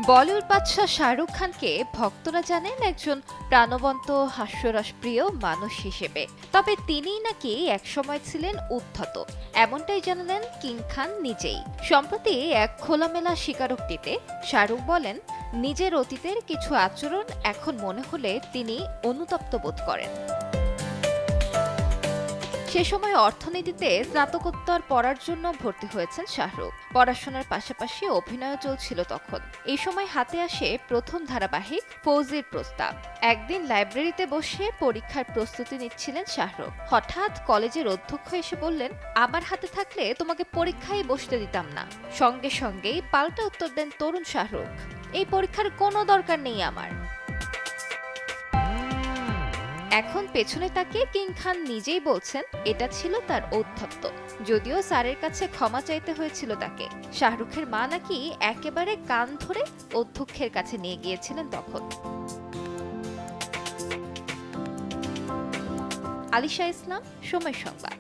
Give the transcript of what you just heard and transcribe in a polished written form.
বলিউড বাদশা শাহরুখ খানকে ভক্তরা জানেন একজন প্রাণবন্ত হাস্যরসপ্রিয় মানুষ হিসেবে। তবে তিনিই নাকি একসময় ছিলেন উদ্ধত, এমনটাই জানালেন কিং খান নিজেই। সম্প্রতি এক খোলামেলা স্বীকারোক্তিতে শাহরুখ বলেন, নিজের অতীতের কিছু আচরণ এখন মনে হলে তিনি অনুতপ্ত বোধ করেন। সে সময় অর্থনীতিতে স্নাতকোত্তর পড়ার জন্য ভর্তি হয়েছেন শাহরুখ। পড়াশোনার পাশাপাশি অভিনয়ও চলছিল তখন। এই সময় হাতে আসে প্রথম ধারাবাহিক ফৌজির প্রস্তাব। একদিন লাইব্রেরিতে বসে পরীক্ষার প্রস্তুতি নিচ্ছিলেন শাহরুখ। হঠাৎ কলেজের অধ্যক্ষ এসে বললেন, আমার হাতে থাকলে তোমাকে পরীক্ষায় বসতে দিতাম না। সঙ্গে সঙ্গেই পাল্টা উত্তর দেন তরুণ শাহরুখ, এই পরীক্ষার কোনো দরকার নেই আমার। এখন পেছনে তাকিয়ে কিং খান নিজেই বলছেন এটা ছিল তার ঔদ্ধত্য। যদিও স্যারের কাছে ক্ষমা চাইতে হয়েছিল তাকে। শাহরুখের মা নাকি একেবারে কান ধরে অধ্যক্ষের কাছে নিয়ে গিয়েছিলেন তখন। আলিশা ইসলাম, সময় সংবাদ।